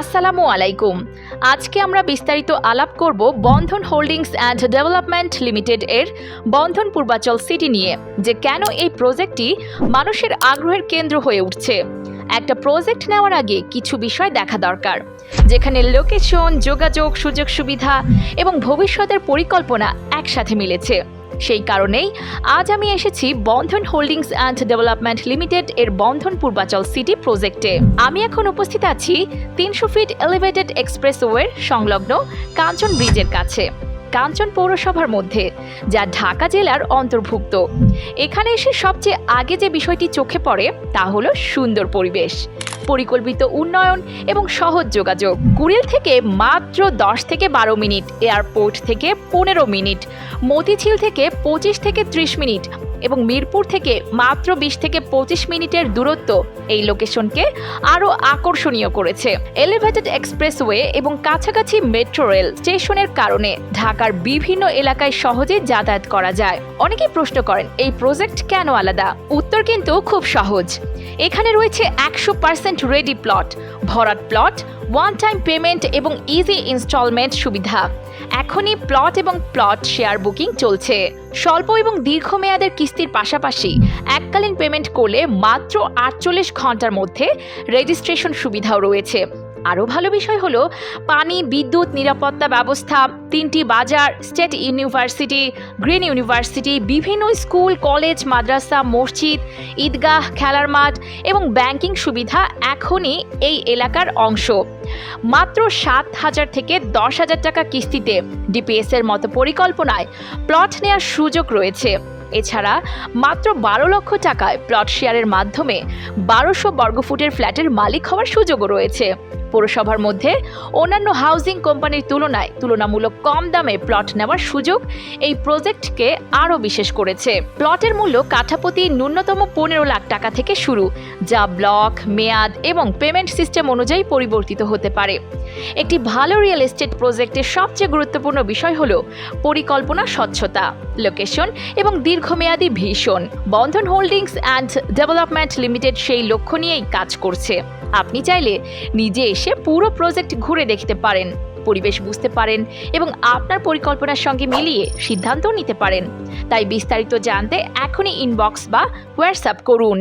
আসসালামু আলাইকুম। আজকে আমরা বিস্তারিত আলাপ করব বন্ধন হোল্ডিংস অ্যান্ড ডেভেলপমেন্ট লিমিটেড এর বন্ধন পূর্বাচল সিটি নিয়ে, যে কেন এই প্রজেক্টটি মানুষের আগ্রহের কেন্দ্র হয়ে উঠছে। একটা প্রজেক্ট নেওয়ার আগে কিছু বিষয় দেখা দরকার, যেখানে লোকেশন, যোগাযোগ, সুযোগ সুবিধা এবং ভবিষ্যতের পরিকল্পনা একসাথে মিলেছে। সেই কারণেই আজ আমি এসেছি বন্ধন হোল্ডিংস অ্যান্ড ডেভেলপমেন্ট লিমিটেড এর বন্ধন পূর্বাচল সিটি প্রজেক্টে। আমি এখন উপস্থিত আছি 300 ফিট এলিভেটেড এক্সপ্রেসওয়ের সংলগ্ন কাঞ্চন ব্রিজের কাছে, কাঞ্চন পৌরসভার মধ্যে, যা ঢাকা জেলার অন্তর্ভুক্ত। এখানে এসে সবচেয়ে আগে যে বিষয়টি চোখে পড়ে তা হলো সুন্দর পরিবেশ, পরিকল্পিত উন্নয়ন এবং সহজ যোগাযোগ। কুড়িল থেকে মাত্র 10 থেকে 12 মিনিট, এয়ারপোর্ট থেকে 15 মিনিট, মতিঝিল থেকে 25 থেকে 30 মিনিট এবং মিরপুর থেকে মাত্র 20 থেকে 25 মিনিটের দূরত্ব এই লোকেশনকে আরও আকর্ষণীয় করেছে। এলিভেটেড এক্সপ্রেসওয়ে এবং কাছাকাছি মেট্রো রেল স্টেশনের কারণে ঢাকার বিভিন্ন এলাকায় সহজে যাতায়াত করা যায়। অনেকেই প্রশ্ন করেন এই প্রজেক্ট কেন আলাদা। উত্তর কিন্তু খুব সহজ। এখানে রয়েছে 100% রেডি প্লট, ভরাট প্লট, ওয়ান টাইম পেমেন্ট এবং ইজি ইনস্টলমেন্ট সুবিধা। এখনই প্লট এবং প্লট শেয়ার বুকিং চলছে। স্বল্প এবং দীর্ঘমেয়াদের কিস্তির পাশাপাশি এককালীন পেমেন্ট করলে মাত্র 48 ঘন্টার মধ্যে রেজিস্ট্রেশন সুবিধাও রয়েছে। আরও ভালো বিষয় হলো পানি, বিদ্যুৎ, নিরাপত্তা ব্যবস্থা, 3টি বাজার, স্টেট ইউনিভার্সিটি, গ্রিন ইউনিভার্সিটি, বিভিন্ন স্কুল, কলেজ, মাদ্রাসা, মসজিদ, ঈদগাহ, খেলার মাঠ এবং ব্যাংকিং সুবিধা এখনই এই এলাকার অংশ। মাত্র 7,000 থেকে 10,000 টাকা কিস্তিতে ডিপিএস এর মতো পরিকল্পনায় প্লট নেওয়ার সুযোগ রয়েছে। এছাড়া মাত্র 12 লক্ষ টাকায় প্লট শেয়ারের মাধ্যমে 1200 বর্গফুটের ফ্ল্যাটের মালিক হওয়ার সুযোগও রয়েছে। পৌরসভার মধ্যে অন্যান্য হাউজিং কোম্পানির তুলনায় তুলনামূলক কম দামে প্লট নেওয়ার সুযোগ এই প্রজেক্টকে আরও বিশেষ করেছে। প্লটের মূল্য কাঠাপ্রতি ন্যূনতম 15 লাখ টাকা থেকে শুরু, যা ব্লক, মেয়াদ এবং পেমেন্ট সিস্টেম অনুযায়ী পরিবর্তিত হতে পারে। একটি ভালো রিয়েল এস্টেট প্রজেক্টের সবচেয়ে গুরুত্বপূর্ণ বিষয় হলো পরিকল্পনা, স্বচ্ছতা, লোকেশন এবং দীর্ঘমেয়াদী vision. Bandhan holdings and development limited সেই লক্ষ্য নিয়েই কাজ করছে। আপনি চাইলে নিজে এসে পুরো প্রজেক্ট ঘুরে দেখতে পারেন, পরিবেশ বুঝতে পারেন এবং আপনার পরিকল্পনার সঙ্গে মিলিয়ে সিদ্ধান্ত নিতে পারেন। তাই বিস্তারিত জানতে এখনই ইনবক্স বা হোয়াটসঅ্যাপ করুন।